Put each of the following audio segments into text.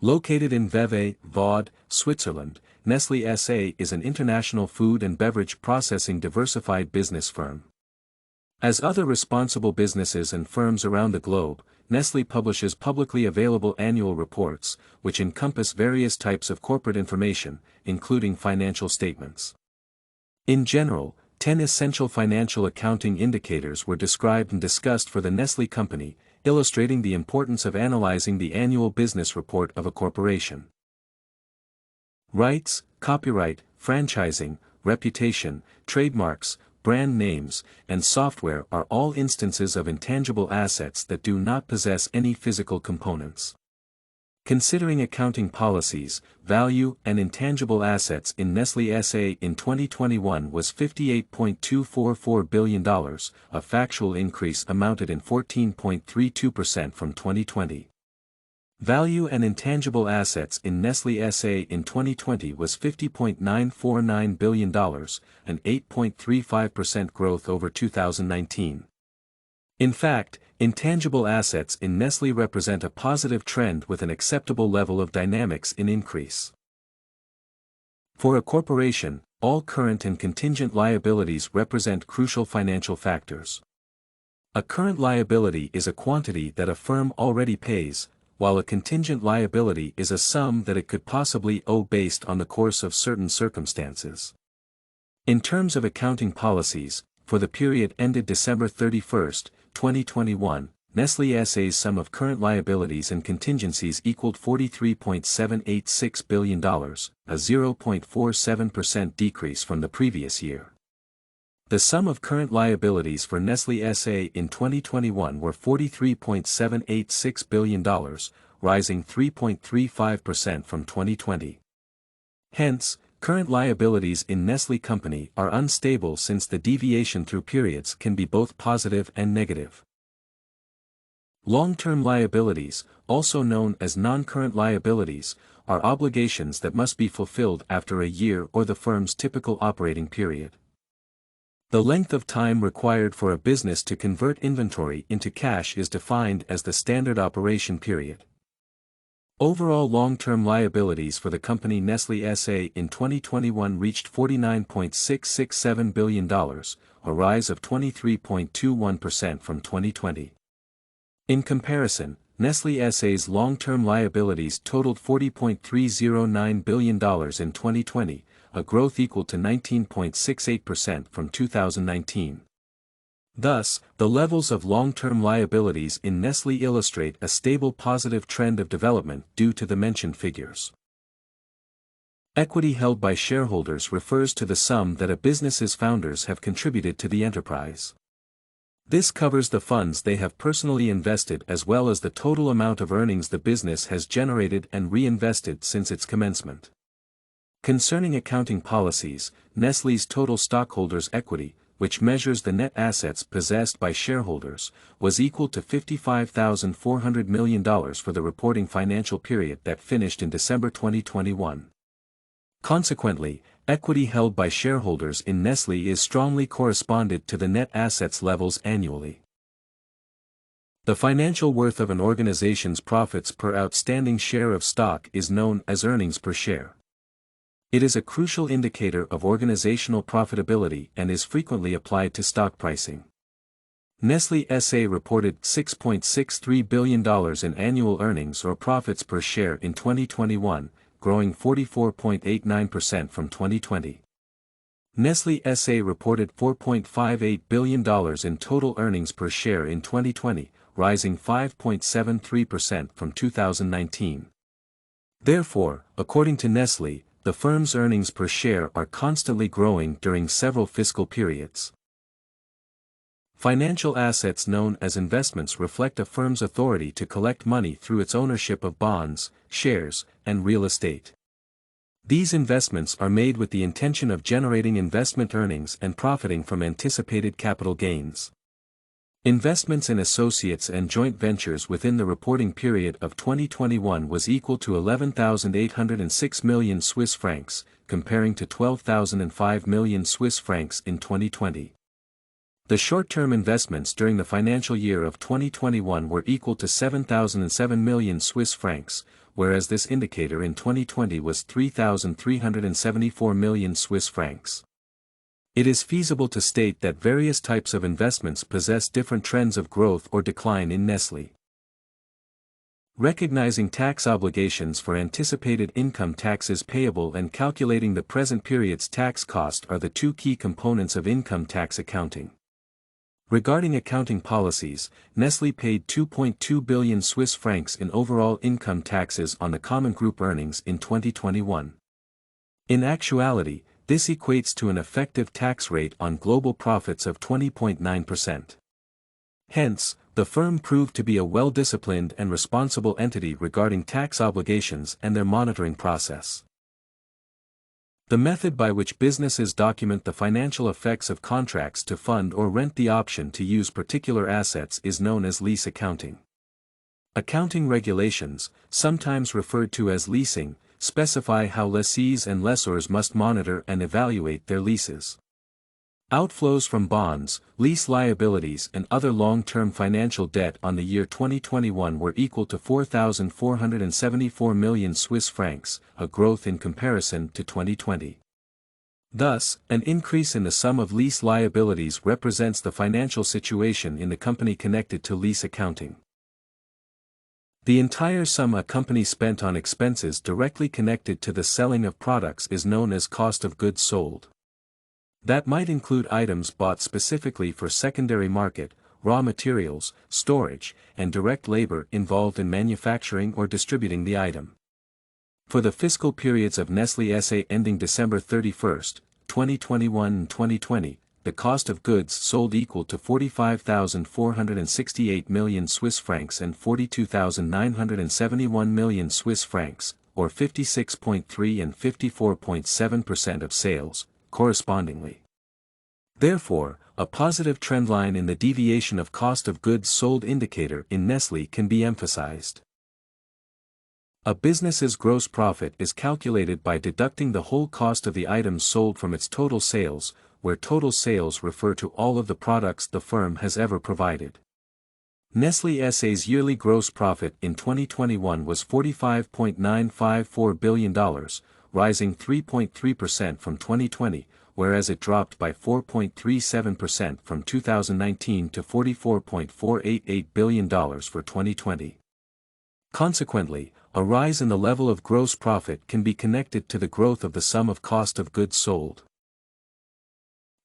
Located in Vevey, Vaud, Switzerland, Nestlé S.A. is an international food and beverage processing diversified business firm. As other responsible businesses and firms around the globe, Nestlé publishes publicly available annual reports, which encompass various types of corporate information, including financial statements. In general, 10 essential financial accounting indicators were described and discussed for the Nestlé company, illustrating the importance of analyzing the annual business report of a corporation. Rights, copyright, franchising, reputation, trademarks, brand names, and software are all instances of intangible assets that do not possess any physical components. Considering accounting policies, value and intangible assets in Nestlé S.A. in 2021 was $58.244 billion, a factual increase amounted in 14.32% from 2020. Value and intangible assets in Nestlé S.A. in 2020 was $50.949 billion, an 8.35% growth over 2019. In fact, intangible assets in Nestlé represent a positive trend with an acceptable level of dynamics in increase. For a corporation, all current and contingent liabilities represent crucial financial factors. A current liability is a quantity that a firm already pays, while a contingent liability is a sum that it could possibly owe based on the course of certain circumstances. In terms of accounting policies, for the period ended December 31, 2021, Nestlé S.A.'s sum of current liabilities and contingencies equaled $43.786 billion, a 0.47% decrease from the previous year. The sum of current liabilities for Nestlé S.A. in 2021 were $43.786 billion, rising 3.35% from 2020. Hence, current liabilities in Nestlé Company are unstable since the deviation through periods can be both positive and negative. Long-term liabilities, also known as non-current liabilities, are obligations that must be fulfilled after a year or the firm's typical operating period. The length of time required for a business to convert inventory into cash is defined as the standard operation period. Overall long-term liabilities for the company Nestlé S.A. in 2021 reached $49.667 billion, a rise of 23.21% from 2020. In comparison, Nestlé S.A.'s long-term liabilities totaled $40.309 billion in 2020, a growth equal to 19.68% from 2019. Thus, the levels of long-term liabilities in Nestlé illustrate a stable positive trend of development due to the mentioned figures. Equity held by shareholders refers to the sum that a business's founders have contributed to the enterprise. This covers the funds they have personally invested as well as the total amount of earnings the business has generated and reinvested since its commencement. Concerning accounting policies, Nestlé's total stockholders' equity, which measures the net assets possessed by shareholders, was equal to $55,400 million for the reporting financial period that finished in December 2021. Consequently, equity held by shareholders in Nestlé is strongly corresponded to the net assets levels annually. The financial worth of an organization's profits per outstanding share of stock is known as earnings per share. It is a crucial indicator of organizational profitability and is frequently applied to stock pricing. Nestlé S.A. reported $6.63 billion in annual earnings or profits per share in 2021, growing 44.89% from 2020. Nestlé S.A. reported $4.58 billion in total earnings per share in 2020, rising 5.73% from 2019. Therefore, according to Nestlé, the firm's earnings per share are constantly growing during several fiscal periods. Financial assets known as investments reflect a firm's authority to collect money through its ownership of bonds, shares, and real estate. These investments are made with the intention of generating investment earnings and profiting from anticipated capital gains. Investments in associates and joint ventures within the reporting period of 2021 was equal to 11,806 million Swiss francs, comparing to 12,005 million Swiss francs in 2020. The short-term investments during the financial year of 2021 were equal to 7,007 million Swiss francs, whereas this indicator in 2020 was 3,374 million Swiss francs. It is feasible to state that various types of investments possess different trends of growth or decline in Nestlé. Recognizing tax obligations for anticipated income taxes payable and calculating the present period's tax cost are the two key components of income tax accounting. Regarding accounting policies, Nestlé paid 2.2 billion Swiss francs in overall income taxes on the common group earnings in 2021. In actuality, this equates to an effective tax rate on global profits of 20.9%. Hence, the firm proved to be a well-disciplined and responsible entity regarding tax obligations and their monitoring process. The method by which businesses document the financial effects of contracts to fund or rent the option to use particular assets is known as lease accounting. Accounting regulations, sometimes referred to as leasing, specify how lessees and lessors must monitor and evaluate their leases. Outflows from bonds, lease liabilities and other long-term financial debt on the year 2021 were equal to 4,474 million Swiss francs, a growth in comparison to 2020. Thus, an increase in the sum of lease liabilities represents the financial situation in the company connected to lease accounting. The entire sum a company spent on expenses directly connected to the selling of products is known as cost of goods sold. That might include items bought specifically for secondary market, raw materials, storage, and direct labor involved in manufacturing or distributing the item. For the fiscal periods of Nestlé S.A. ending December 31, 2021 and 2020, the cost of goods sold equal to 45,468 million Swiss francs and 42,971 million Swiss francs, or 56.3 and 54.7% of sales, correspondingly. Therefore, a positive trendline in the deviation of cost of goods sold indicator in Nestlé can be emphasized. A business's gross profit is calculated by deducting the whole cost of the items sold from its total sales, where total sales refer to all of the products the firm has ever provided. Nestlé S.A.'s yearly gross profit in 2021 was $45.954 billion, rising 3.3% from 2020, whereas it dropped by 4.37% from 2019 to $44.488 billion for 2020. Consequently, a rise in the level of gross profit can be connected to the growth of the sum of cost of goods sold.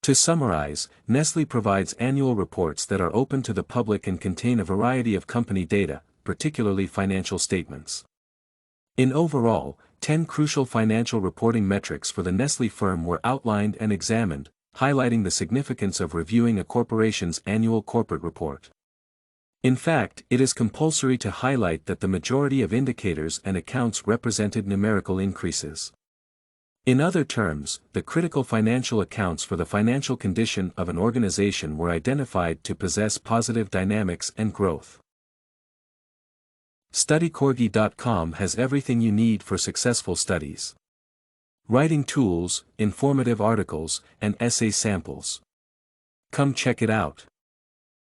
To summarize, Nestlé provides annual reports that are open to the public and contain a variety of company data, particularly financial statements. In overall, 10 crucial financial reporting metrics for the Nestlé firm were outlined and examined, highlighting the significance of reviewing a corporation's annual corporate report. In fact, it is compulsory to highlight that the majority of indicators and accounts represented numerical increases. In other terms, the critical financial accounts for the financial condition of an organization were identified to possess positive dynamics and growth. StudyCorgi.com has everything you need for successful studies. Writing tools, informative articles, and essay samples. Come check it out.